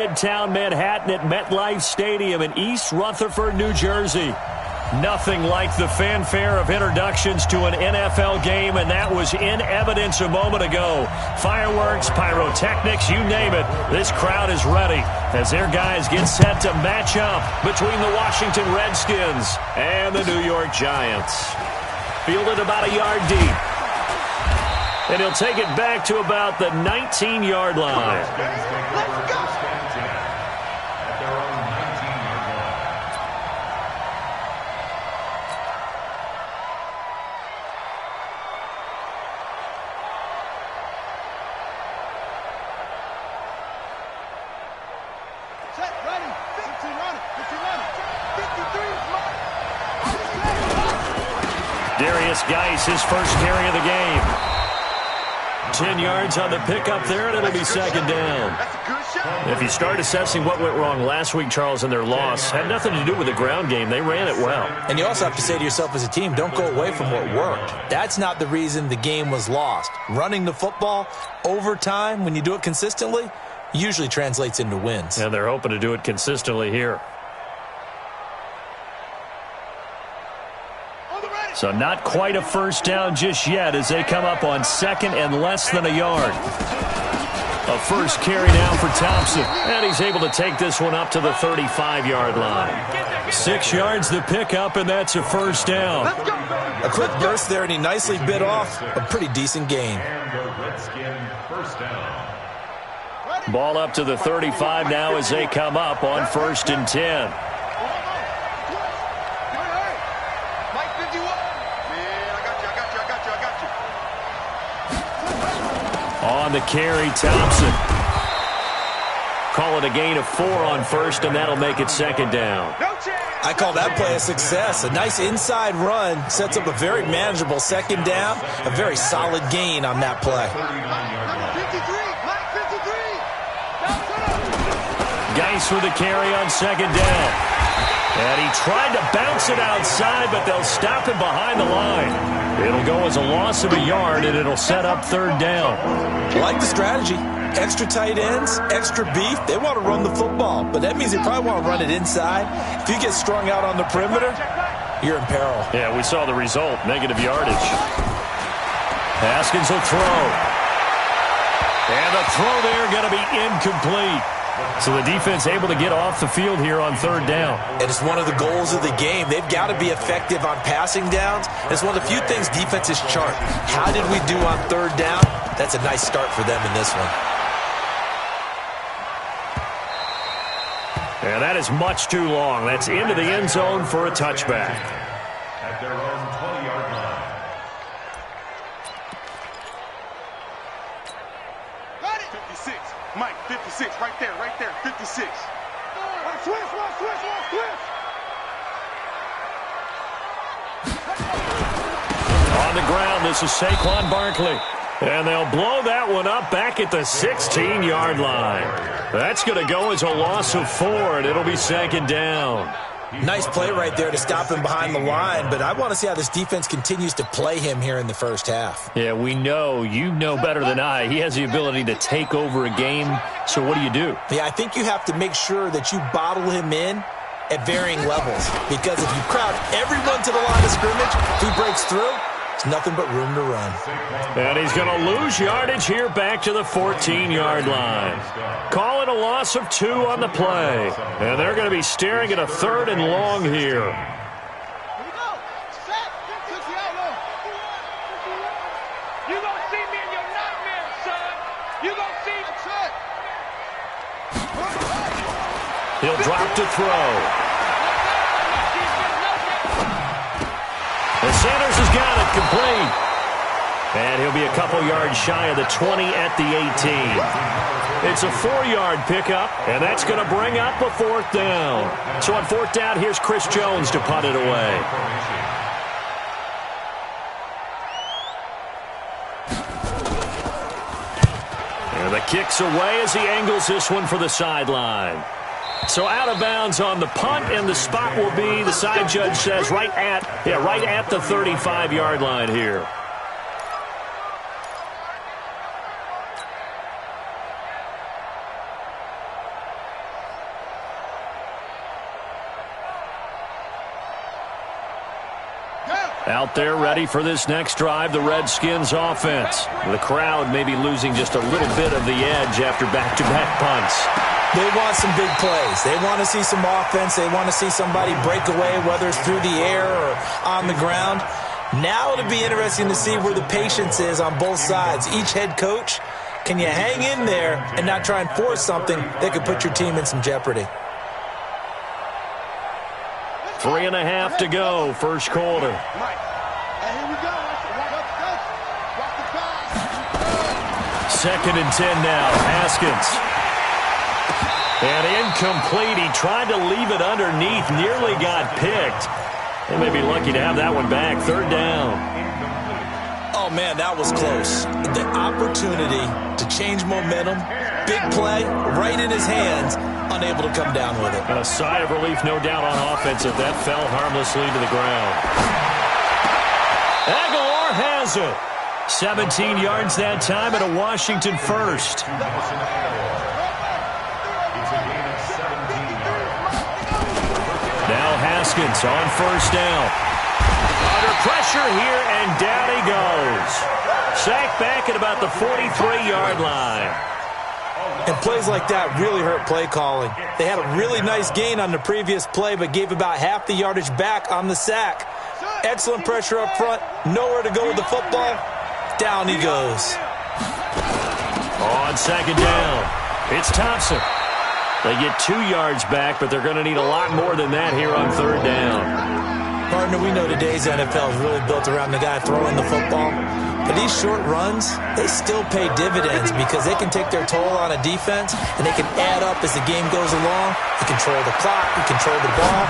Midtown Manhattan at MetLife Stadium in East Rutherford, New Jersey. Nothing like the fanfare of introductions to an NFL game, and that was in evidence a moment ago. Fireworks, pyrotechnics, you name it. This crowd is ready as their guys get set to match up between the Washington Redskins and the New York Giants. Fielded about a yard deep. And he'll take it back to about the 19-yard line. Let's go! Geis, his first carry of the game. 10 yards on the pickup there, and it'll be second down. If you start assessing what went wrong last week, Charles, in their loss, had nothing to do with the ground game. They ran it well. And you also have to say to yourself as a team, don't go away from what worked. That's not the reason the game was lost. Running the football over time, when you do it consistently, usually translates into wins. And they're hoping to do it consistently here. So not quite a first down just yet as they come up on second and less than a yard. A first carry now for Thompson. And he's able to take this one up to the 35-yard line. 6 yards the pickup, and that's a first down. A quick burst there, and he nicely bit off a pretty decent gain. Ball up to the 35 now as they come up on 1st and 10. On the carry, Thompson. Call it a gain of 4 on 1st, and that'll make it second down. I call that play a success. A nice inside run sets up a very manageable second down. A very solid gain on that play. Geis with a carry on second down. And he tried to bounce it outside, but they'll stop him behind the line. It'll go as a loss of a yard, and it'll set up 3rd down. I like the strategy. Extra tight ends, extra beef. They want to run the football, but that means they probably want to run it inside. If you get strung out on the perimeter, you're in peril. Yeah, we saw the result, negative yardage. Haskins will throw. And the throw there going to be incomplete. So the defense able to get off the field here on 3rd down. And it's one of the goals of the game. They've got to be effective on passing downs. It's one of the few things defenses chart. How did we do on 3rd down? That's a nice start for them in this one. And that is much too long. That's into the end zone for a touchback. At their own 20-yard line. Got it. 56. Mike, 56. Right there, 56. Switch. On the ground, this is Saquon Barkley. And they'll blow that one up back at the 16-yard line. That's going to go as a loss of 4, and it'll be second down. Nice play right there to stop him behind the line, but I want to see how this defense continues to play him here in the first half. Yeah, we know. You know better than I. He has the ability to take over a game, so what do? Yeah, I think you have to make sure that you bottle him in at varying levels, because if you crowd everyone to the line of scrimmage, if he breaks through, it's nothing but room to run. And he's going to lose yardage here back to the 14-yard line. Call it a loss of 2 on the play. And they're going to be staring at a 3rd and long here. You gonna see me in your nightmares, son. You gonna see me. He'll drop to throw. And Sanders has got it complete. And he'll be a couple yards shy of the 20 at the 18. It's a 4-yard pickup, and that's going to bring up a 4th down. So on 4th down, here's Chris Jones to punt it away. And the kick's away as he angles this one for the sideline. So out of bounds on the punt, and the spot will be, the side judge says, right at the 35-yard line here. Out there ready for this next drive, the Redskins offense. The crowd may be losing just a little bit of the edge after back-to-back punts. They want some big plays. They want to see some offense. They want to see somebody break away, whether it's through the air or on the ground. Now it'll be interesting to see where the patience is on both sides. Each head coach, can you hang in there and not try and force something that could put your team in some jeopardy? 3.5 to go, first quarter. Second and 10 now, Haskins. And incomplete. He tried to leave it underneath, nearly got picked. They may be lucky to have that one back. Third down. Oh, man, that was close. The opportunity to change momentum, big play, right in his hands, unable to come down with it. And a sigh of relief, no doubt, on offense if that fell harmlessly to the ground. Aguilar has it. 17 yards that time and a Washington first. Now Haskins on first down. Under pressure here, and down he goes. Sacked back at about the 43-yard line. And plays like that really hurt play calling. They had a really nice gain on the previous play, but gave about half the yardage back on the sack. Excellent pressure up front. Nowhere to go with the football. Down he goes. On second down, it's Thompson. They get 2 yards back, but they're going to need a lot more than that here on third down. Partner, we know today's NFL is really built around the guy throwing the football. But these short runs, they still pay dividends because they can take their toll on a defense, and they can add up as the game goes along. You control the clock, you control the ball,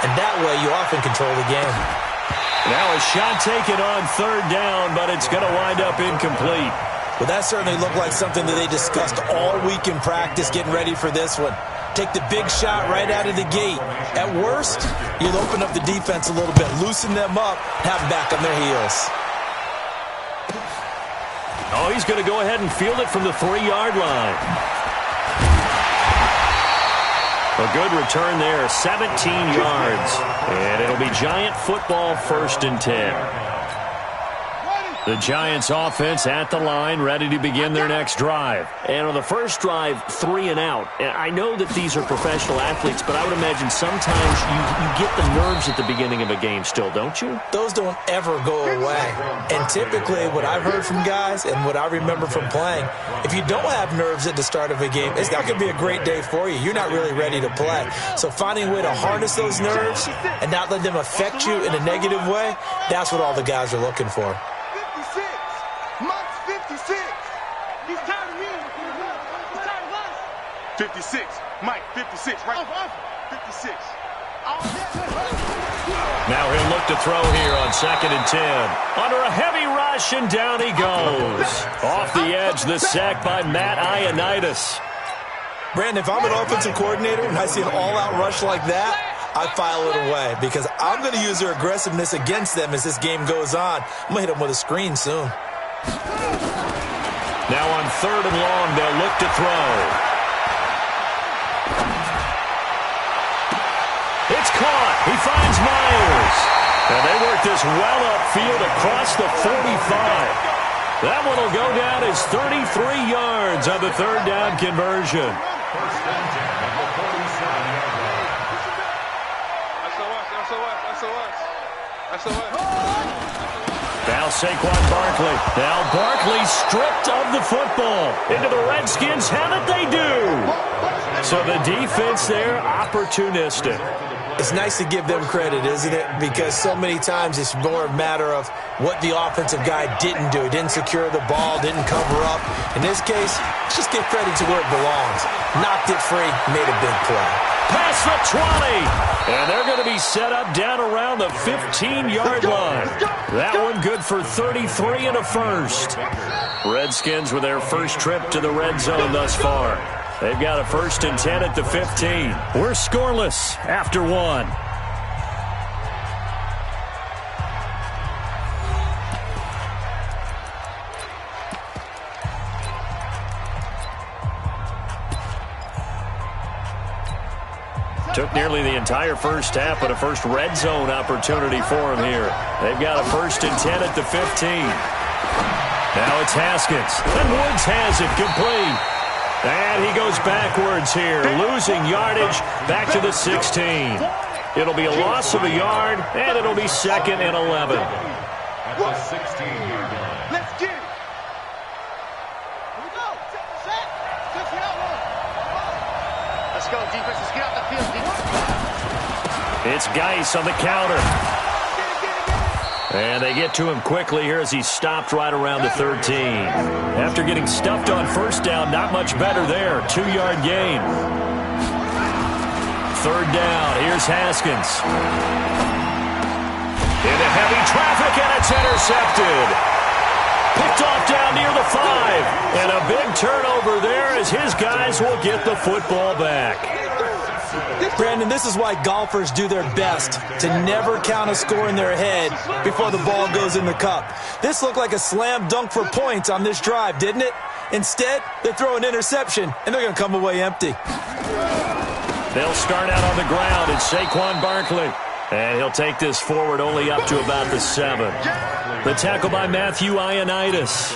and that way you often control the game. Now a shot taken on third down, but it's going to wind up incomplete. Well, that certainly looked like something that they discussed all week in practice getting ready for this one. Take the big shot right out of the gate. At worst, you'll open up the defense a little bit, loosen them up, have them back on their heels. Oh, he's going to go ahead and field it from the 3-yard line. A good return there, 17 yards. And it'll be Giant football, 1st and 10. The Giants offense at the line, ready to begin their next drive. And on the first drive, 3 and out. And I know that these are professional athletes, but I would imagine sometimes you get the nerves at the beginning of a game still, don't you? Those don't ever go away. And typically what I've heard from guys and what I remember from playing, if you don't have nerves at the start of a game, it's not going to be a great day for you. You're not really ready to play. So finding a way to harness those nerves and not let them affect you in a negative way, that's what all the guys are looking for. 56. Mike, 56, right? 56. Now he'll look to throw here on 2nd and 10. Under a heavy rush, and down he goes. Off the edge, the sack by Matt Ioannidis. Brandon, if I'm an offensive coordinator and I see an all-out rush like that, I file it away because I'm going to use their aggressiveness against them as this game goes on. I'm going to hit them with a screen soon. Now on 3rd and long, they'll look to throw. It's caught. He finds Myers. And they work this well upfield across the 45. That one will go down as 33 yards on the 3rd down conversion. Now Saquon Barkley. Now Barkley stripped of the football. Into the Redskins have it, they do. So the defense there, opportunistic. It's nice to give them credit, isn't it? Because so many times it's more a matter of what the offensive guy didn't do. He didn't secure the ball, didn't cover up. In this case, let's just give credit to where it belongs. Knocked it free, made a big play. Past the 20. And they're going to be set up down around the 15-yard line. That one good for 33 and a first. Redskins with their first trip to the red zone thus far. They've got a 1st and 10 at the 15. We're scoreless after 1. Took nearly the entire first half, but a first red zone opportunity for him here. They've got a 1st and 10 at the 15. Now it's Haskins. And Woods has it complete. And he goes backwards here, losing yardage back to the 16. It'll be a loss of a yard, and it'll be 2nd and 11. At the 16-yard line. Let's get it. Here we go. Set. Let's go, defense. Let's get out the field, defense. It's Geis on the counter. And they get to him quickly here as he's stopped right around the 13. After getting stuffed on first down, not much better there. 2-yard gain. 3rd down. Here's Haskins. Into heavy traffic, and it's intercepted. Picked off down near the 5. And a big turnover there as his guys will get the football back. Brandon, this is why golfers do their best to never count a score in their head before the ball goes in the cup. This looked like a slam dunk for points on this drive, didn't it? Instead, they throw an interception, and they're going to come away empty. They'll start out on the ground. It's Saquon Barkley. And he'll take this forward only up to about the 7. The tackle by Matthew Ioannidis.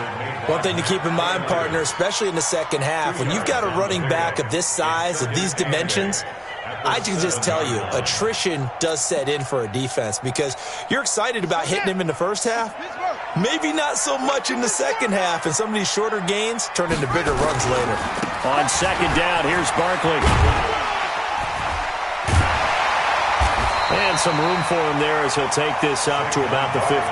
One thing to keep in mind, partner, especially in the second half, when you've got a running back of this size, of these dimensions, I can just tell you, attrition does set in for a defense because you're excited about hitting him in the first half. Maybe not so much in the second half, and some of these shorter gains turn into bigger runs later. On 2nd down, here's Barkley. And some room for him there as he'll take this up to about the 15.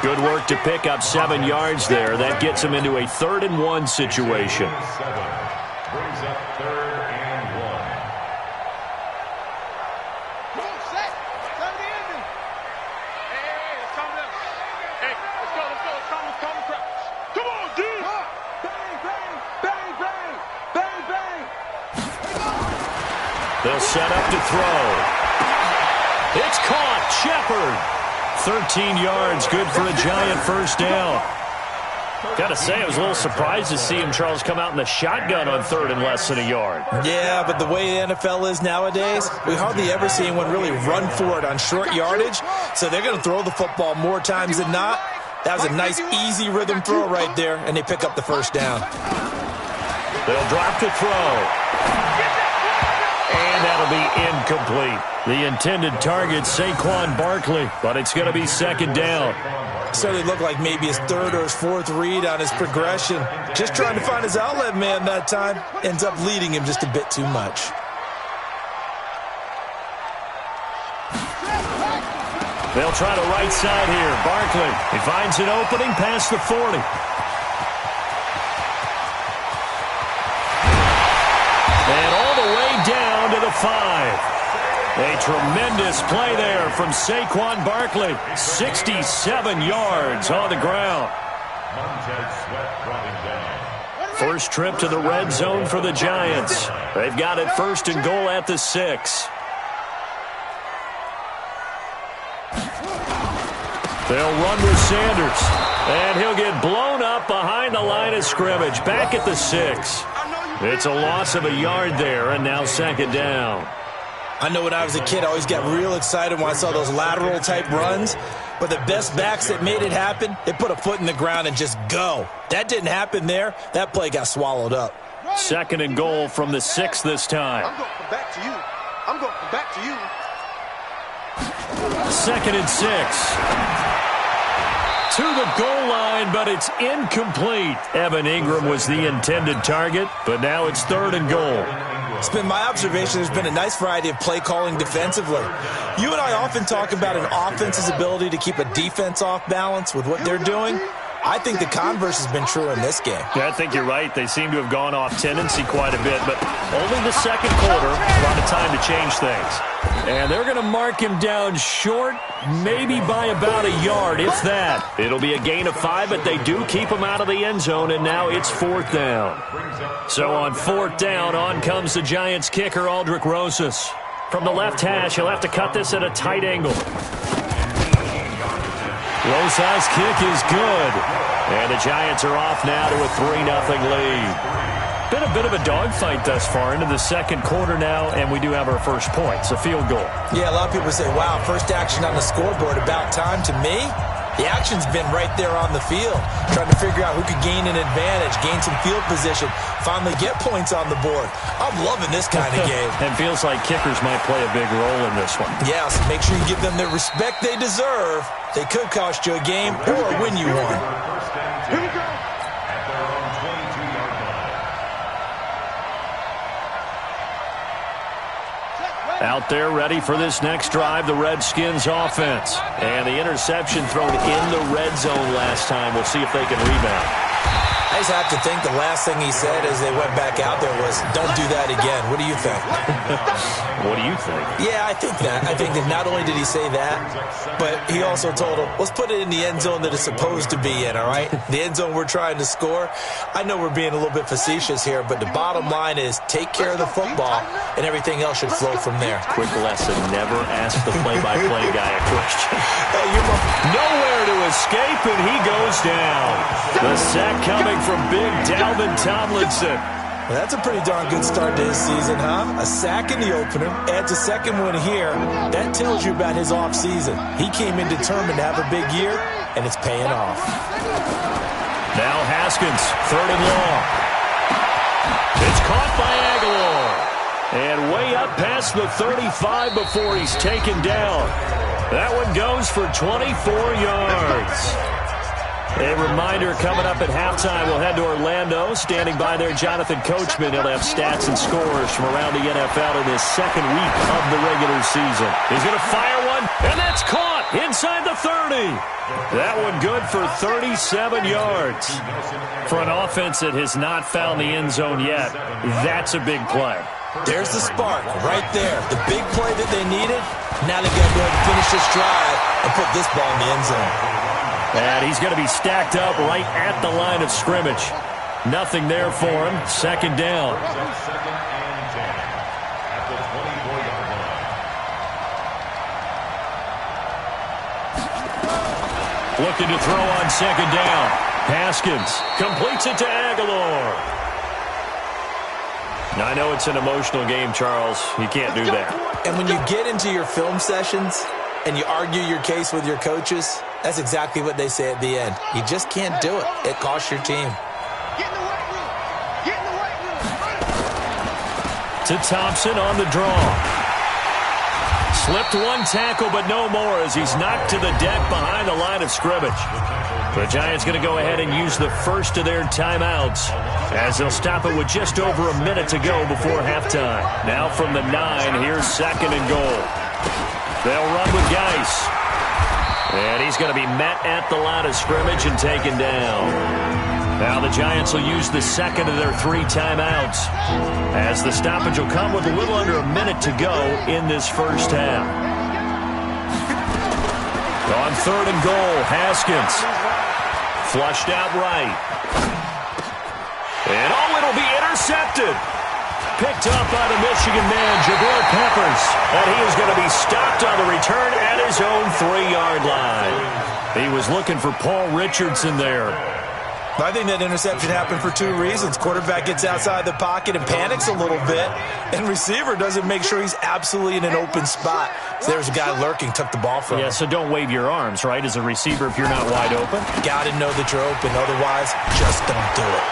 Good work to pick up 7 yards there. That gets him into a 3rd and 1 situation. 7 brings up 3rd and 1. Come on, set. Turn the ending. Hey, let's calm down. Hey, let's go. Calm the crowd. Come on, dude. Bang, bang, bang, bang, bang, bang. They'll set up to throw. It's caught. Shepard. 13 yards. Good for a Giant first down. Got to say, I was a little surprised to see him, Charles, come out in the shotgun on 3rd and less than a yard. Yeah, but the way the NFL is nowadays, we hardly ever see anyone really run for it on short yardage, so they're going to throw the football more times than not. That was a nice, easy rhythm throw right there, and they pick up the first down. They'll drop to throw. And that'll be incomplete. The intended target, Saquon Barkley, but it's going to be 2nd down. Certainly looked like maybe his 3rd or his 4th read on his progression. Just trying to find his outlet man that time. Ends up leading him just a bit too much. They'll try the right side here. Barkley, he finds an opening past the 40. And all the way down to the 5. A tremendous play there from Saquon Barkley. 67 yards on the ground. Montez Sweat brought him down. First trip to the red zone for the Giants. They've got it 1st and goal at the 6. They'll run with Sanders. And he'll get blown up behind the line of scrimmage. Back at the 6. It's a loss of a yard there, and now 2nd down. I know when I was a kid, I always got real excited when I saw those lateral-type runs. But the best backs that made it happen, they put a foot in the ground and just go. That didn't happen there. That play got swallowed up. 2nd and goal from the 6 this time. I'm going to come back to you. I'm going to come back to you. 2nd and 6. To the goal line, but it's incomplete. Evan Ingram was the intended target, but now it's 3rd and goal. It's been my observation there's been a nice variety of play calling defensively. You and I often talk about an offense's ability to keep a defense off balance with what they're doing. I think the converse has been true in this game. Yeah, I think you're right. They seem to have gone off tendency quite a bit, but only the 2nd quarter, a lot of time to change things. And they're going to mark him down short, maybe by about a yard, if that. It'll be a gain of 5, but they do keep him out of the end zone, and now it's 4th down. So on 4th down, on comes the Giants kicker, Aldrick Rosas. From the left hash, he'll have to cut this at a tight angle. Rosas' kick is good. And the Giants are off now to a 3-0 lead. been a bit of a dogfight thus far into the second quarter now, and we do have our first points, a field goal. Yeah, a lot of people say, wow, first action on the scoreboard, about time. To me, the action's been right there on the field, trying to figure out who could gain an advantage, gain some field position, finally get points on the board. I'm loving this kind of game. And feels like kickers might play a big role in this one. Yeah, so make sure you give them the respect they deserve. They could cost you a game or win you one. Here we go. At their own 22-yard line. Out there ready for this next drive, the Redskins offense. And the interception thrown in the red zone last time. We'll see if they can rebound. I just have to think the last thing he said as they went back out there was, don't do that again. What do you think? What do you think? Yeah, I think that. I think that not only did he say that, but he also told him, let's put it in the end zone that it's supposed to be in, all right? The end zone we're trying to score. I know we're being a little bit facetious here, but the bottom line is take care of the football, and everything else should flow from there. Quick lesson, never ask the play-by-play guy a question. Hey, Nowhere to escape, and he goes down. The sack coming from big Dalvin Tomlinson. Well, that's a pretty darn good start to his season, huh? A sack in the opener, adds a second one here. That tells you about his offseason. He came in determined to have a big year, and it's paying off. Now Haskins, third and long. It's caught by Aguilar. And way up past the 35 before he's taken down. That one goes for 24 yards. A reminder, coming up at halftime, we'll head to Orlando. Standing by there, Jonathan Coachman. He'll have stats and scores from around the NFL in his second week of the regular season. He's going to fire one, and that's caught inside the 30. That one good for 37 yards. For an offense that has not found the end zone yet, that's a big play. There's the spark right there. The big play that they needed. Now they got to go ahead and finish this drive and put this ball in the end zone. And he's going to be stacked up right at the line of scrimmage. Nothing there for him. Second down. Second and 10 at the 24-yard line. Looking to throw on second down. Haskins completes it to Aguilar. Now, I know it's an emotional game, Charles. You can't do that. And when you get into your film sessions and you argue your case with your coaches, that's exactly what they say at the end. You just can't do it. It costs your team. Get in the weight room. Get in the weight room. To Thompson on the draw. Slipped one tackle, but no more as he's knocked to the deck behind the line of scrimmage. The Giants going to go ahead and use the first of their timeouts as they'll stop it with just over a minute to go before halftime. Now from the 9, here's second and goal. They'll run with Geis. And he's going to be met at the line of scrimmage and taken down. Now the Giants will use the second of their 3 timeouts as the stoppage will come with a little under a minute to go in this first half. On third and goal, Haskins. Flushed out right. And it'll be intercepted. Picked up by the Michigan man, Jabril Peppers. And he is going to be stopped on the return at his own 3-yard line. He was looking for Paul Richardson there. I think that interception happened for 2 reasons. Quarterback gets outside the pocket and panics a little bit, and receiver doesn't make sure he's absolutely in an open spot. So there's a guy lurking, took the ball from him. Yeah, so don't wave your arms, right, as a receiver if you're not wide open. Got to know that you're open. Otherwise, just don't do it.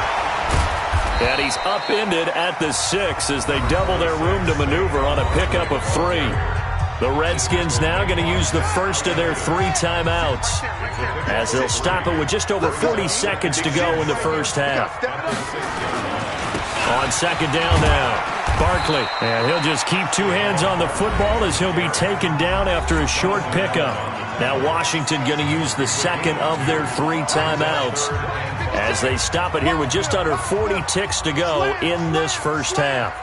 And he's upended at the 6 as they double their room to maneuver on a pickup of 3. The Redskins now going to use the first of their 3 timeouts as they'll stop it with just over 40 seconds to go in the first half. On second down now, Barkley. And he'll just keep 2 hands on the football as he'll be taken down after a short pickup. Now Washington going to use the second of their 3 timeouts as they stop it here with just under 40 ticks to go in this first half.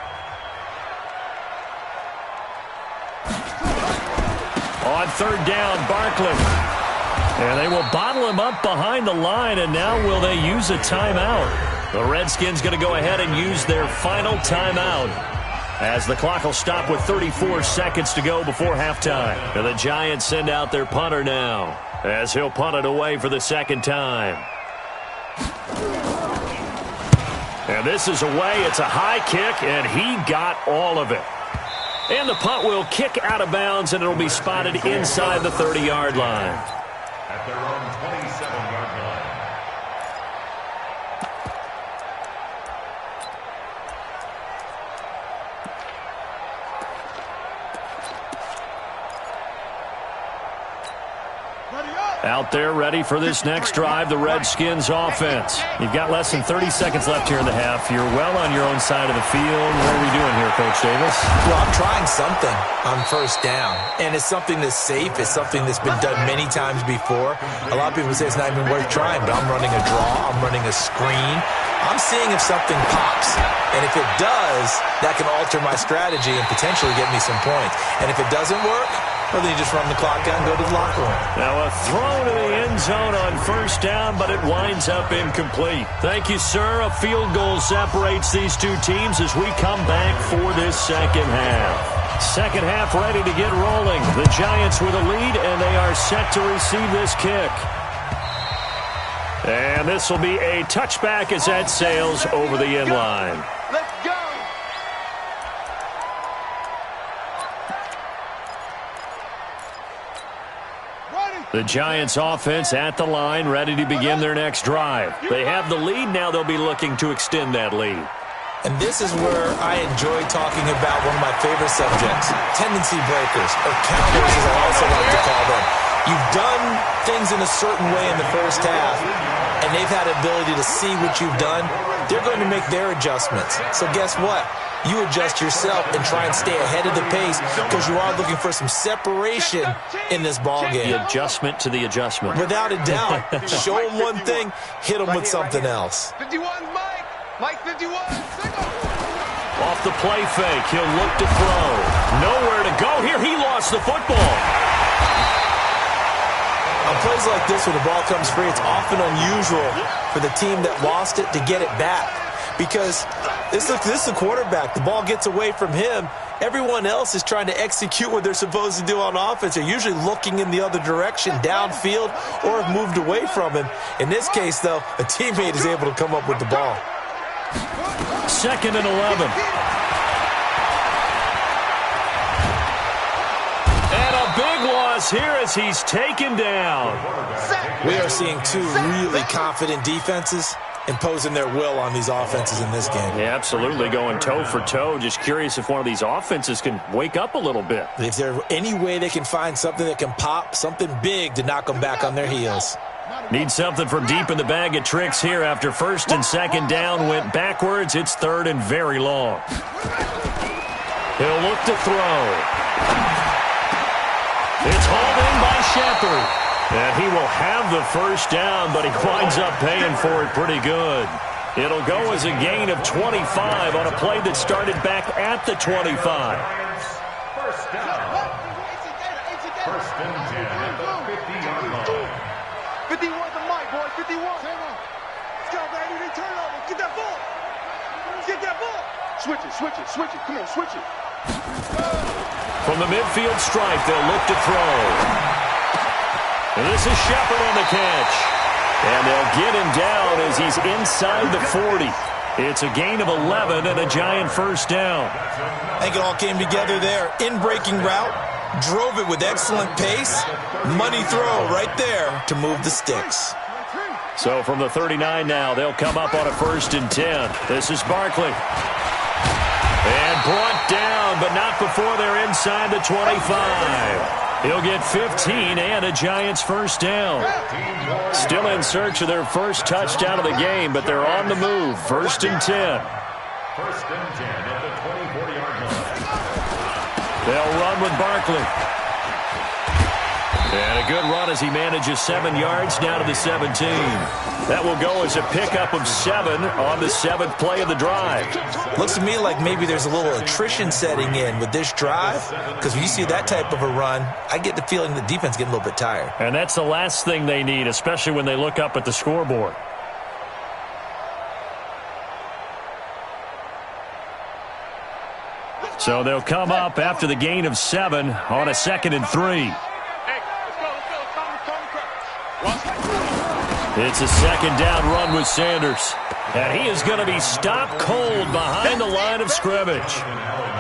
On third down, Barkley. And they will bottle him up behind the line, and now will they use a timeout? The Redskins going to go ahead and use their final timeout as the clock will stop with 34 seconds to go before halftime. And the Giants send out their punter now as he'll punt it away for the second time. And this is away. It's a high kick, and he got all of it. And the punt will kick out of bounds, and it'll be spotted inside the 30-yard line. At their own 27-yard line. Out there ready for this next drive, the Redskins offense. You've got less than 30 seconds left here in the half. You're well on your own side of the field. What are we doing here, Coach Davis? Well, I'm trying something on first down, and it's something that's safe. It's something that's been done many times before. A lot of people say it's not even worth trying, but I'm running a draw. I'm running a screen. I'm seeing if something pops, and if it does, that can alter my strategy and potentially get me some points. And if it doesn't work, well, then you just run the clock down and go to the locker room. Now a throw to the end zone on first down, but it winds up incomplete. Thank you, sir. A field goal separates these two teams as we come back for this second half. Second half ready to get rolling. The Giants with a lead, and they are set to receive this kick. And this will be a touchback as that sails over the end line. Let's go. The Giants offense at the line, ready to begin their next drive. They have the lead. Now they'll be looking to extend that lead. And this is where I enjoy talking about one of my favorite subjects, tendency breakers, or counters as I also like to call them. You've done things in a certain way in the first half, and they've had the ability to see what you've done. They're going to make their adjustments. So guess what? You adjust yourself and try and stay ahead of the pace because you are looking for some separation in this ball game. The adjustment to the adjustment. Without a doubt. Show them one thing, hit them with something else. 51, Mike. Mike 51. Off the play fake, he'll look to throw. Nowhere to go here. He lost the football. On plays like this, when the ball comes free, it's often unusual for the team that lost it to get it back. Because this is the quarterback. The ball gets away from him. Everyone else is trying to execute what they're supposed to do on offense. They're usually looking in the other direction, downfield, or have moved away from him. In this case, though, a teammate is able to come up with the ball. 2nd and 11. Big loss here as he's taken down. We are seeing two really confident defenses imposing their will on these offenses in this game. Yeah, absolutely, going toe for toe. Just curious if one of these offenses can wake up a little bit. If there's any way they can find something that can pop, something big to knock them back on their heels. Need something from deep in the bag of tricks here after 1st and 2nd down went backwards. It's 3rd and very long. He'll look to throw. It's hauled in by Shepard. And he will have the first down, but he winds up paying for it pretty good. It'll go as a gain of 25 on a play that started back at the 25. First down. 1st and 10 at the 50-yard line. 51 to Mike, boys. 51. Let's go, baby. They turn over. Get that ball. Get that ball. Switch it, switch it, switch it. Come on, switch it. From the midfield stripe, they'll look to throw. And this is Shepard on the catch. And they'll get him down as he's inside the 40. It's a gain of 11 and a Giant first down. I think it all came together there. In-breaking route, drove it with excellent pace. Money throw right there to move the sticks. So from the 39 now, they'll come up on a 1st and 10. This is Barkley. And brought down, but not before they're inside the 25. He'll get 15 and a Giants first down. Still in search of their first touchdown of the game, but they're on the move. 1st and 10. 1st and 10 at the 24-yard line. They'll run with Barkley. And a good run as he manages 7 yards down to the 17. That will go as a pickup of 7 on the 7th play of the drive. Looks to me like maybe there's a little attrition setting in with this drive, because when you see that type of a run, I get the feeling the defense getting a little bit tired. And that's the last thing they need, especially when they look up at the scoreboard. So they'll come up after the gain of 7 on a 2nd and 3. It's a 2nd down run with Sanders. And he is going to be stopped cold behind the line of scrimmage.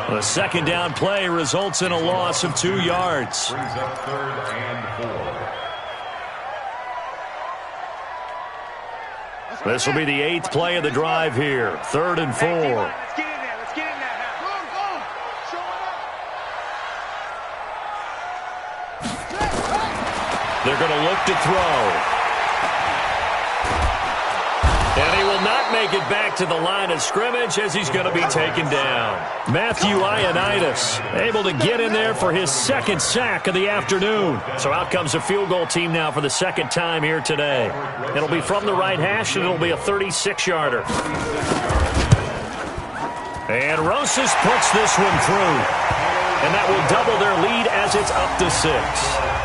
The second down play results in a loss of 2 yards. Brings up 3rd and 4. This will be the 8th play of the drive here. 3rd and 4. Let's get in there. Let's get in there. Go. Show it up. They're going to look to throw. And he will not make it back to the line of scrimmage as he's going to be taken down. Matthew Ioannidis able to get in there for his 2nd sack of the afternoon. So out comes a field goal team now for the 2nd time here today. It'll be from the right hash, and it'll be a 36-yarder. And Rosas puts this one through. And that will double their lead as it's up to 6.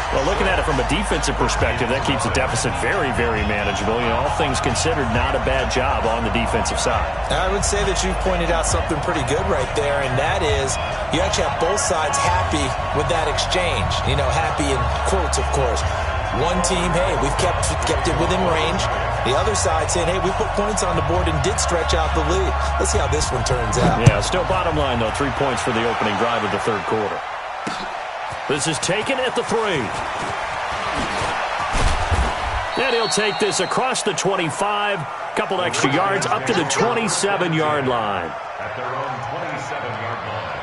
Well, looking at it from a defensive perspective, that keeps the deficit very, very manageable. You know, all things considered, not a bad job on the defensive side. I would say that you've pointed out something pretty good right there, and that is you actually have both sides happy with that exchange. You know, happy in quotes, of course. One team, hey, we've kept it within range. The other side saying, hey, we put points on the board and did stretch out the lead. Let's see how this one turns out. Yeah, still bottom line, though, 3 points for the opening drive of the 3rd quarter. This is taken at the 3. And he'll take this across the 25, couple extra yards up to the 27-yard line. At their own 27-yard line.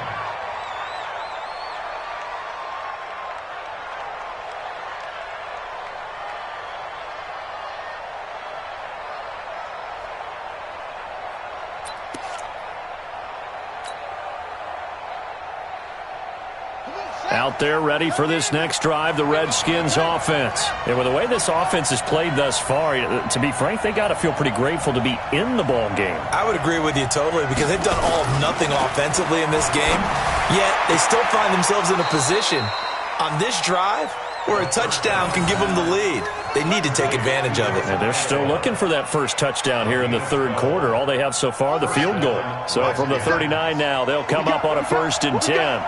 Out there ready for this next drive, the Redskins offense. And with the way this offense has played thus far, to be frank, they got to feel pretty grateful to be in the ball game. I would agree with you totally because they've done all of nothing offensively in this game, yet they still find themselves in a position on this drive where a touchdown can give them the lead. They need to take advantage of it. And they're still looking for that first touchdown here in the 3rd quarter. All they have so far, the field goal. So from the 39 now, they'll come up on a 1st and 10.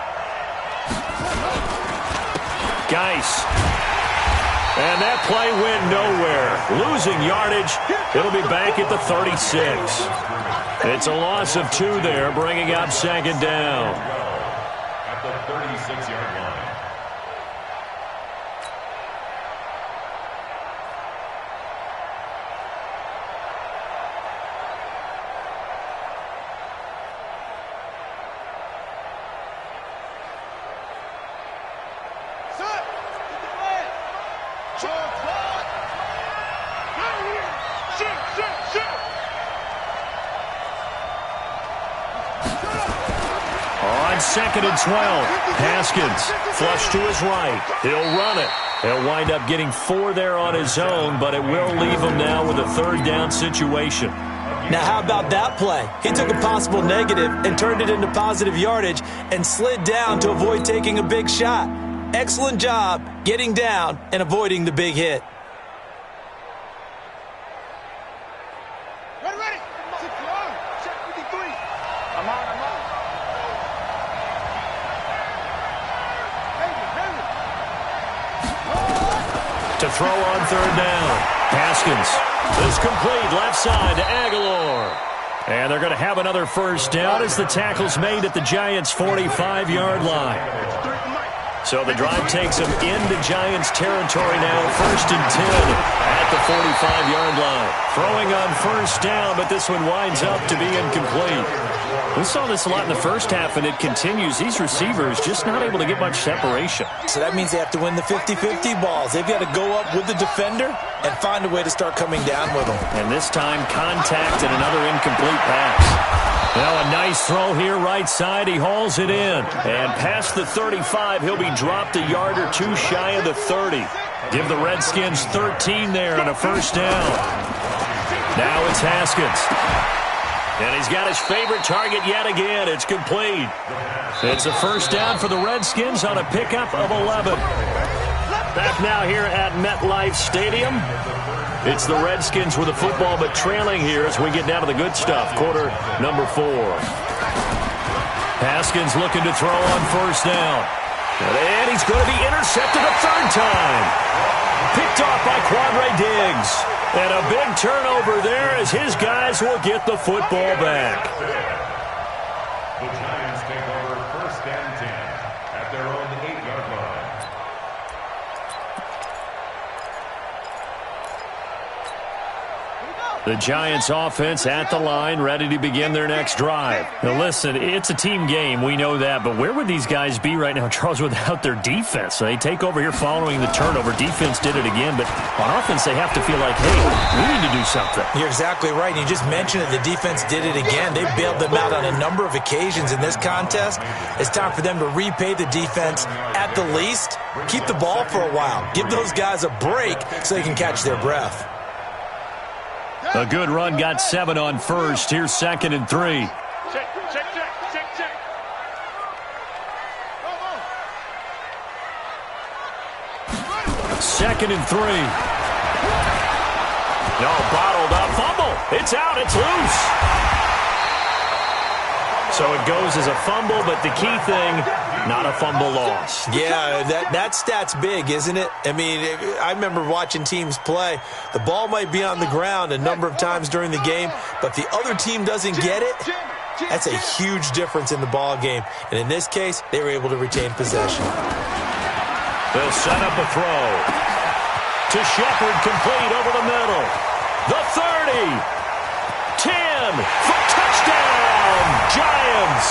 Geis. And that play went nowhere. Losing yardage. It'll be back at the 36. It's a loss of 2 there, bringing up 2nd down. At the 36-yard line. On 2nd and 12, Haskins flush to his right. He'll run it. He'll wind up getting 4 there on his own, but it will leave him now with a 3rd down situation. Now, how about that play? He took a possible negative and turned it into positive yardage and slid down to avoid taking a big shot. Excellent job getting down and avoiding the big hit. Ready. Check 53. I'm on. To throw on 3rd down. Haskins is complete left side to Aguilar. And they're going to have another 1st down as the tackle's made at the Giants' 45-yard line. So the drive takes them into Giants territory now. 1st and 10 at the 45-yard line. Throwing on 1st down, but this one winds up to be incomplete. We saw this a lot in the first half, and it continues. These receivers just not able to get much separation. So that means they have to win the 50-50 balls. They've got to go up with the defender and find a way to start coming down with them. And this time, contact and another incomplete pass. Now a nice throw here right side. He hauls it in. And past the 35, he'll be dropped a yard or 2 shy of the 30. Give the Redskins 13 there and a 1st down. Now it's Haskins. And he's got his favorite target yet again. It's complete. It's a 1st down for the Redskins on a pickup of 11. Back now here at MetLife Stadium. It's the Redskins with the football, but trailing here as we get down to the good stuff. Quarter number 4. Haskins looking to throw on 1st down. And he's going to be intercepted a third time. Picked off by Quadre Diggs. And a big turnover there as his guys will get the football back. The Giants take over 1st and 10 at their own 8-yard line. The Giants offense at the line, ready to begin their next drive. Now listen, it's a team game, we know that, but where would these guys be right now, Charles, without their defense? So they take over here following the turnover. Defense did it again, but on offense they have to feel like, hey, we need to do something. You're exactly right. You just mentioned it. The defense did it again. They bailed them out on a number of occasions in this contest. It's time for them to repay the defense at the least. Keep the ball for a while. Give those guys a break so they can catch their breath. A good run got 7 on first. Here's 2nd and 3. Check. 2nd and 3. No, bottled up. Fumble. It's out. It's loose. So it goes as a fumble, but the key thing, not a fumble loss. Yeah, that stat's big, isn't it? I mean, I remember watching teams play. The ball might be on the ground a number of times during the game, but if the other team doesn't get it, that's a huge difference in the ball game. And in this case, they were able to retain possession. They'll set up a throw. To Shepard, complete over the middle. The 30. 10 for touchdown, Giants.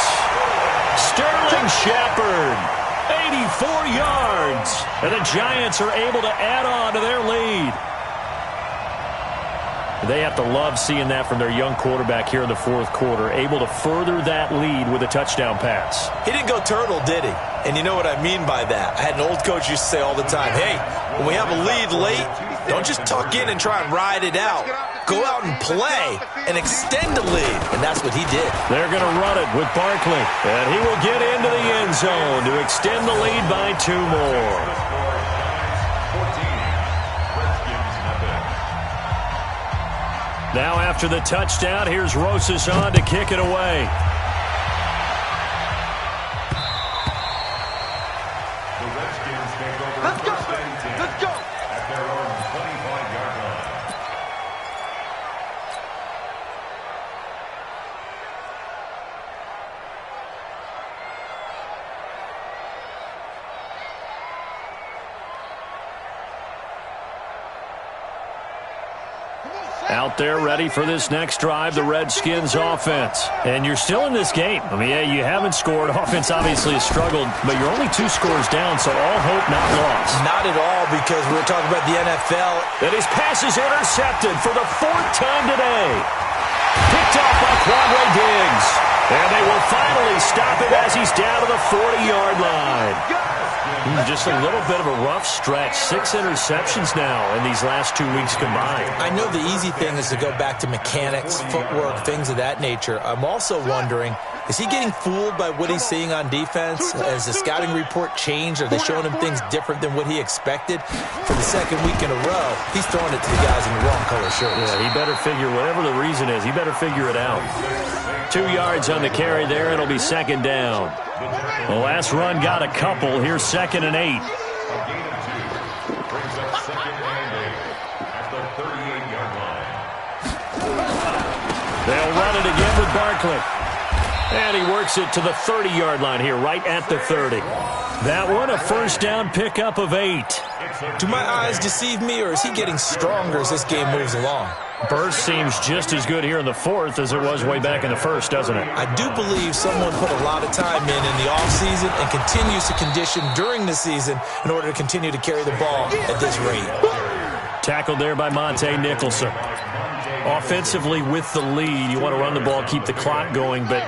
Sterling Shepard, 84 yards. And the Giants are able to add on to their lead. They have to love seeing that from their young quarterback here in the 4th quarter, able to further that lead with a touchdown pass. He didn't go turtle, did he? And you know what I mean by that. I had an old coach used to say all the time, hey, when we have a lead late, don't just tuck in and try and ride it out. Go out and play and extend the lead. And that's what he did. They're going to run it with Barkley. And he will get into the end zone to extend the lead by 2 more. Now after the touchdown, here's Rosas on to kick it away. The Redskins take over 1st and 10 at their own 25-yard line. Out there ready for this next drive, the Redskins offense. And you're still in this game. I mean, yeah, you haven't scored. Offense obviously has struggled, but you're only 2 scores down, so all hope not lost. Not at all, because we're talking about the NFL. And his pass is intercepted for the 4th time today. Picked off by Quadre Diggs. And they will finally stop him as he's down to the 40-yard line. Just a little bit of a rough stretch. 6 interceptions now in these last 2 weeks combined. I know the easy thing is to go back to mechanics, footwork, things of that nature. I'm also wondering, is he getting fooled by what he's seeing on defense? Has the scouting report changed? Are they showing him things different than what he expected? For the 2nd week in a row, he's throwing it to the guys in the wrong color shirts. Yeah, he better figure, whatever the reason is, he better figure it out. 2 yards on the carry there. It'll be 2nd down. The last run got a couple. Here's 2nd and 8. A gain of 2 brings up 2nd and 8 at the 38-yard line. They'll run it again with Barkley. And he works it to the 30-yard line here, right at the 30. That one, a 1st down pickup of 8. Do my eyes deceive me, or is he getting stronger as this game moves along? Burst seems just as good here in the 4th as it was way back in the 1st, doesn't it? I do believe someone put a lot of time in the offseason and continues to condition during the season in order to continue to carry the ball at this rate. Tackled there by Monte Nicholson. Offensively with the lead, you want to run the ball, keep the clock going, but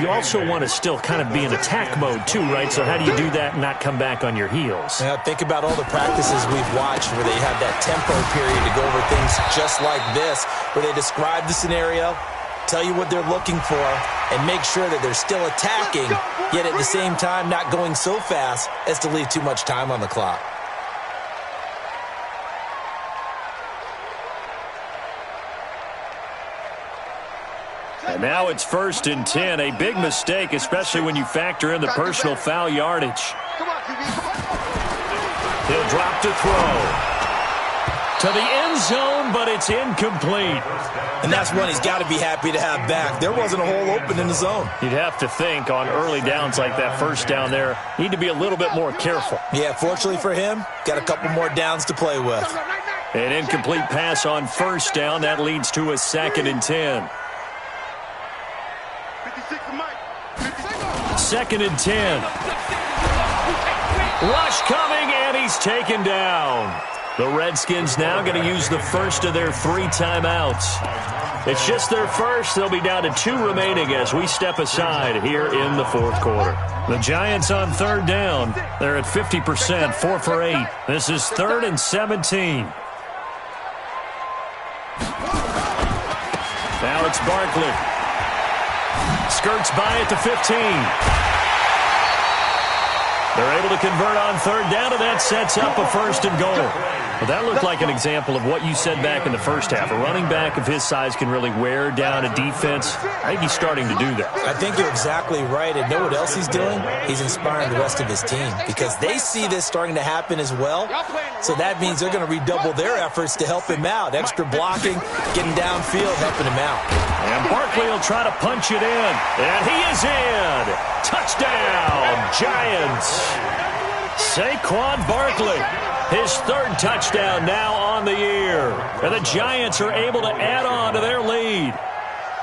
you also want to still kind of be in attack mode too, right? So how do you do that and not come back on your heels? Yeah, think about all the practices we've watched where they have that tempo period to go over things just like this, where they describe the scenario, tell you what they're looking for, and make sure that they're still attacking, yet at the same time not going so fast as to leave too much time on the clock. And now it's 1st and 10. A big mistake, especially when you factor in the personal foul yardage. He'll drop to throw. To the end zone, but it's incomplete. And that's one he's got to be happy to have back. There wasn't a hole open in the zone. You'd have to think on early downs like that first down there, need to be a little bit more careful. Yeah, fortunately for him, got a couple more downs to play with. An incomplete pass on first down. That leads to a 2nd and 10. 2nd and 10. Rush coming, and he's taken down. The Redskins now going to use the first of their 3 timeouts. It's just their first. They'll be down to 2 remaining as we step aside here in the 4th quarter. The Giants on 3rd down. They're at 50%, 4 for 8. This is 3rd and 17. Now it's Barkley. Skirts by at the 15. They're able to convert on 3rd down, and that sets up a 1st and goal. Well, that looked like an example of what you said back in the first half. A running back of his size can really wear down a defense. I think he's starting to do that. I think you're exactly right. And know what else he's doing? He's inspiring the rest of his team because they see this starting to happen as well. So that means they're going to redouble their efforts to help him out. Extra blocking, getting downfield, helping him out. And Barkley will try to punch it in. And he is in. Touchdown, Giants. Saquon Barkley. His 3rd touchdown now on the year. And the Giants are able to add on to their lead.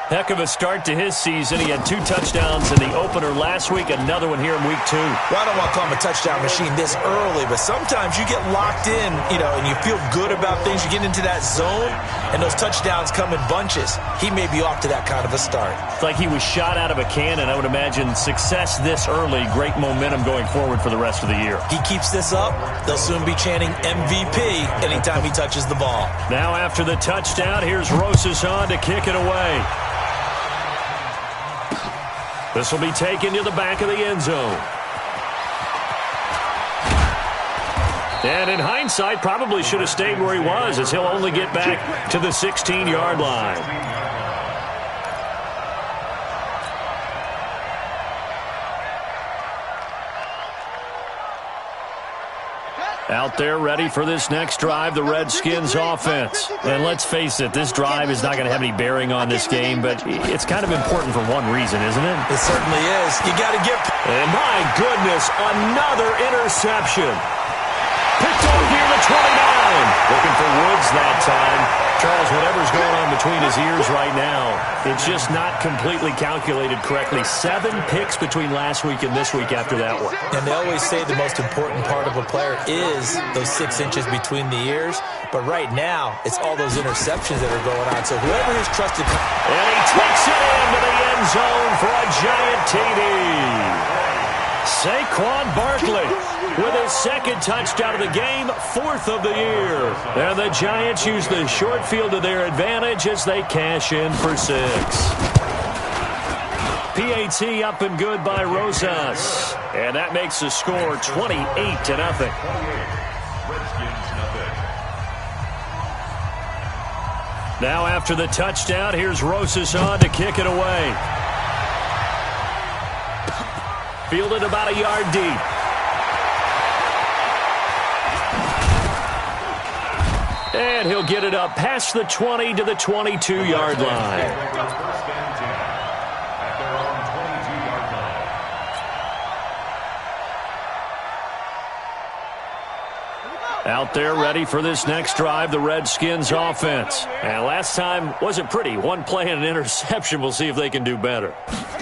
Heck of a start to his season. He had 2 touchdowns in the opener last week, another one here in week 2. Well, I don't want to call him a touchdown machine this early, but sometimes you get locked in, and you feel good about things. You get into that zone, and those touchdowns come in bunches. He may be off to that kind of a start. It's like he was shot out of a cannon. I would imagine success this early, great momentum going forward for the rest of the year. He keeps this up, they'll soon be chanting MVP anytime he touches the ball. Now after the touchdown, here's Rosas on to kick it away. This will be taken to the back of the end zone. And in hindsight, probably should have stayed where he was, as he'll only get back to the 16-yard line. Out there ready for this next drive, the Redskins offense. And let's face it, this drive is not going to have any bearing on this game, but it's kind of important for one reason, isn't it? It certainly is. You got to get... And my goodness, another interception. Picked off near the 29. Looking for Woods that time. Charles, whatever's going on between his ears right now, it's just not completely calculated correctly. 7 picks between last week and this week after that one. And they always say the most important part of a player is those 6 inches between the ears. But right now, it's all those interceptions that are going on. So whoever is trusted... And he takes it into the end zone for a giant TD. Saquon Barkley with his 2nd touchdown of the game, 4th of the year. And the Giants use the short field to their advantage as they cash in for 6. PAT up and good by Rosas. And that makes the score 28-0. Now after the touchdown, here's Rosas on to kick it away. Fielded about a yard deep. And he'll get it up past the 20 to the 22-yard line. Out there ready for this next drive, the Redskins offense. And last time wasn't pretty. 1 play and an interception. We'll see if they can do better.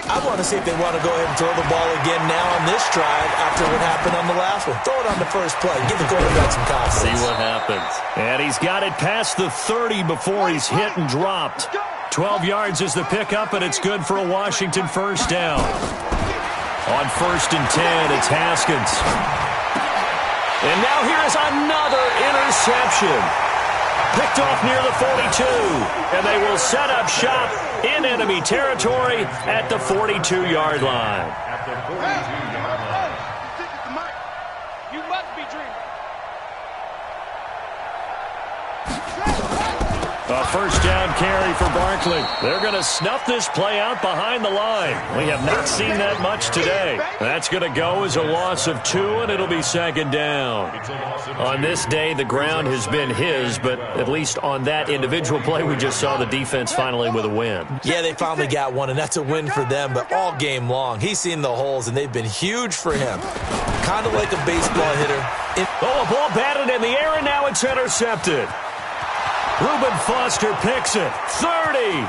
I want to see if they want to go ahead and throw the ball again now on this drive after what happened on the last one. Throw it on the first play. Give the quarterback some confidence. See what happens. And he's got it past the 30 before he's hit and dropped. 12 yards is the pickup, and it's good for a Washington first down. On 1st and 10, it's Haskins. And now here's another interception. Picked off near the 42. And they will set up shop in enemy territory at the 42-yard line. At the 42-yard line. You must be dreaming. A first down carry for Barkley. They're going to snuff this play out behind the line. We have not seen that much today. That's going to go as a loss of 2, and it'll be second down. On this day, the ground has been his, but at least on that individual play, we just saw the defense finally with a win. Yeah, they finally got one, and that's a win for them, but all game long, he's seen the holes, and they've been huge for him. Kind of like a baseball hitter. A ball batted in the air, and now it's intercepted. Reuben Foster picks it. 30,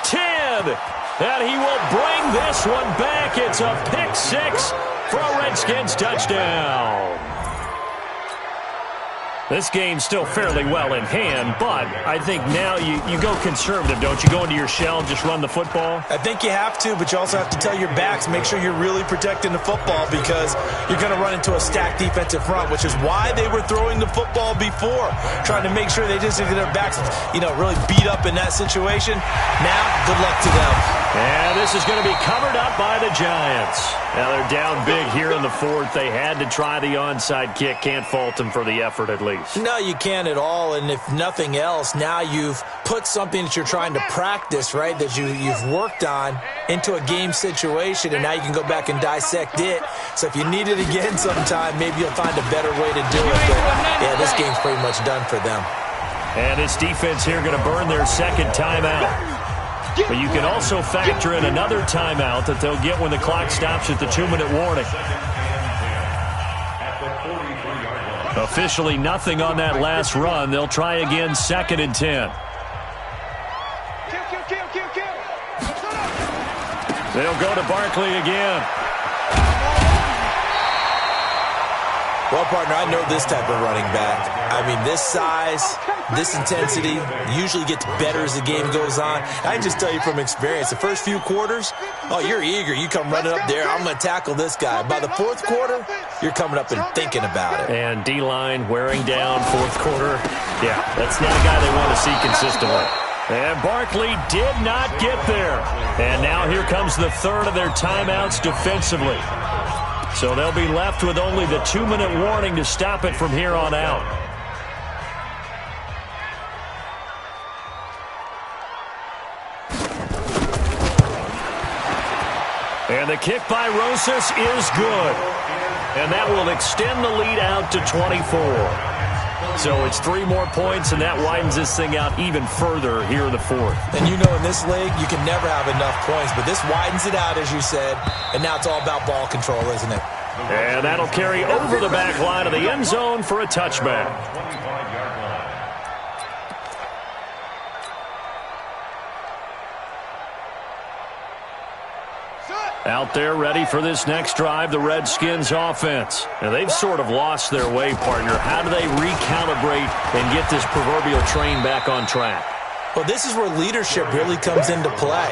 10, and he will bring this one back. It's a pick 6 for a Redskins touchdown. This game's still fairly well in hand, but I think now you go conservative, don't you? Go into your shell and just run the football? I think you have to, but you also have to tell your backs, make sure you're really protecting the football because you're going to run into a stacked defensive front, which is why they were throwing the football before, trying to make sure they just get their backs, really beat up in that situation. Now, good luck to them. And this is going to be covered up by the Giants. Now they're down big here in the 4th. They had to try the onside kick. Can't fault them for the effort at least. No, you can't at all. And if nothing else, now you've put something that you're trying to practice, right, that you've worked on into a game situation, and now you can go back and dissect it. So if you need it again sometime, maybe you'll find a better way to do it. But, yeah, this game's pretty much done for them. And this defense here going to burn their second timeout. But you can also factor in another timeout that they'll get when the clock stops at the 2-minute warning. Officially nothing on that last run. They'll try again, 2nd and 10. They'll go to Barkley again. Well, partner, I know this type of running back. I mean, this size, this intensity usually gets better as the game goes on. I can just tell you from experience, the first few quarters, you're eager. You come running up there, I'm going to tackle this guy. By the 4th quarter, you're coming up and thinking about it. And D-line wearing down 4th quarter. Yeah, that's not a guy they want to see consistently. And Barkley did not get there. And now here comes the 3rd of their timeouts defensively. So they'll be left with only the 2-minute warning to stop it from here on out. And the kick by Rosas is good. And that will extend the lead out to 24. So it's 3 more points, and that widens this thing out even further here in the 4th. And in this league, you can never have enough points, but this widens it out, as you said, and now it's all about ball control, isn't it? And that'll carry over the back line of the end zone for a touchback. Out there ready for this next drive, the Redskins offense. Now, they've sort of lost their way, partner. How do they recalibrate and get this proverbial train back on track? Well, this is where leadership really comes into play.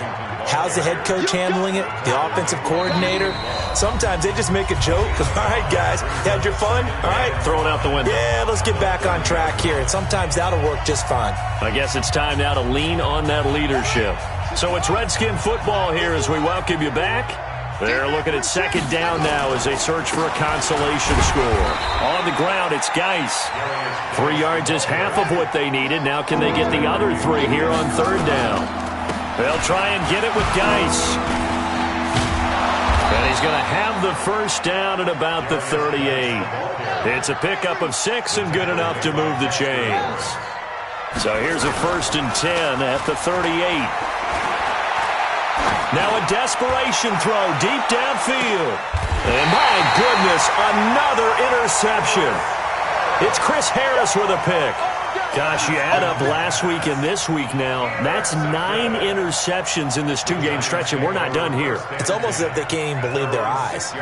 How's the head coach handling it? The offensive coordinator? Sometimes they just make a joke. All right, guys, you had your fun? All right. Throw it out the window. Yeah, let's get back on track here. And sometimes that'll work just fine. I guess it's time now to lean on that leadership. So it's Redskin football here as we welcome you back. They're looking at 2nd down now as they search for a consolation score. On the ground, it's Geis. 3 yards is half of what they needed. Now can they get the other 3 here on 3rd down? They'll try and get it with Geis. And he's going to have the first down at about the 38. It's a pickup of 6 and good enough to move the chains. So here's a 1st and 10 at the 38. Now a desperation throw deep downfield. And my goodness, another interception. It's Chris Harris with a pick. Gosh, you add up last week and this week now, that's 9 interceptions in this 2-game stretch, and we're not done here. It's almost as if they can't even believe their eyes.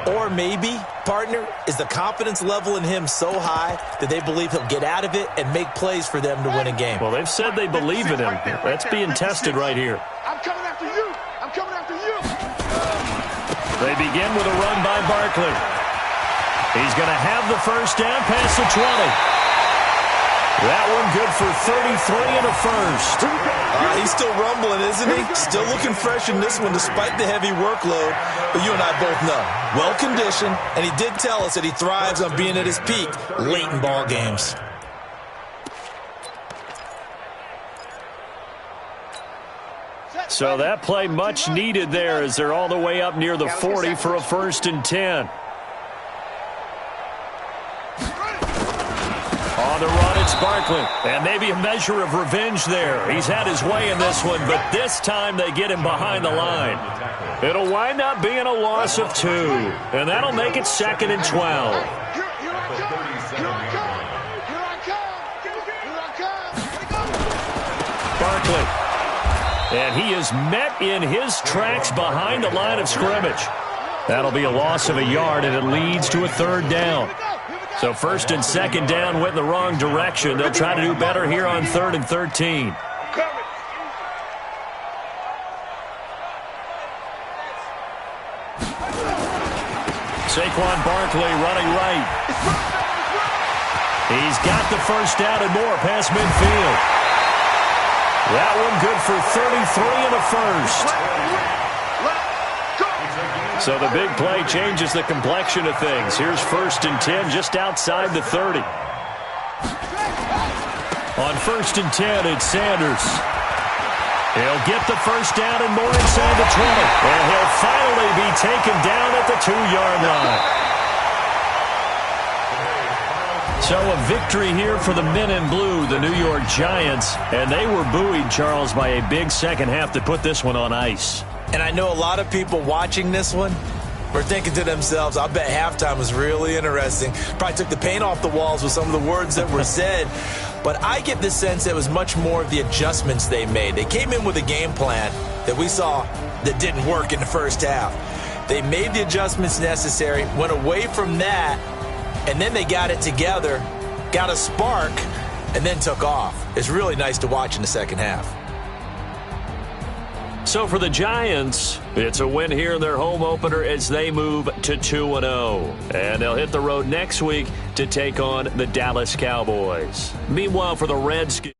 Or maybe, partner, is the confidence level in him so high that they believe he'll get out of it and make plays for them to win a game. Well, they've said they believe in him. That's being tested right here. I'm coming after you. I'm coming after you. They begin with a run by Barkley. He's going to have the first down past the 20. That one good for 33 and a first. He's still rumbling, isn't he? Still looking fresh in this one despite the heavy workload. But you and I both know, well-conditioned, and he did tell us that he thrives on being at his peak late in ball games. So that play much needed there as they're all the way up near the 40 for a 1st and 10. On the run, it's Barkley. And maybe a measure of revenge there. He's had his way in this one, but this time they get him behind the line. It'll wind up being a loss of 2, and that'll make it 2nd and 12. Barkley. And he is met in his tracks behind the line of scrimmage. That'll be a loss of a yard, and it leads to a 3rd down. So 1st and 2nd down went in the wrong direction. They'll try to do better here on 3rd and 13. Saquon Barkley running right. He's got the 1st down and more past midfield. That one good for 33 and a 1st. So the big play changes the complexion of things. Here's 1st and 10 just outside the 30. On 1st and 10, it's Sanders. He'll get the 1st down and more inside the 20. And he'll finally be taken down at the 2-yard line. So a victory here for the men in blue, the New York Giants. And they were buoyed, Charles, by a big second half to put this one on ice. And I know a lot of people watching this one were thinking to themselves, I bet halftime was really interesting. Probably took the paint off the walls with some of the words that were said. But I get the sense it was much more of the adjustments they made. They came in with a game plan that we saw that didn't work in the first half. They made the adjustments necessary, went away from that, and then they got it together, got a spark, and then took off. It's really nice to watch in the second half. So for the Giants, it's a win here in their home opener as they move to 2-0. And they'll hit the road next week to take on the Dallas Cowboys. Meanwhile, for the Redskins,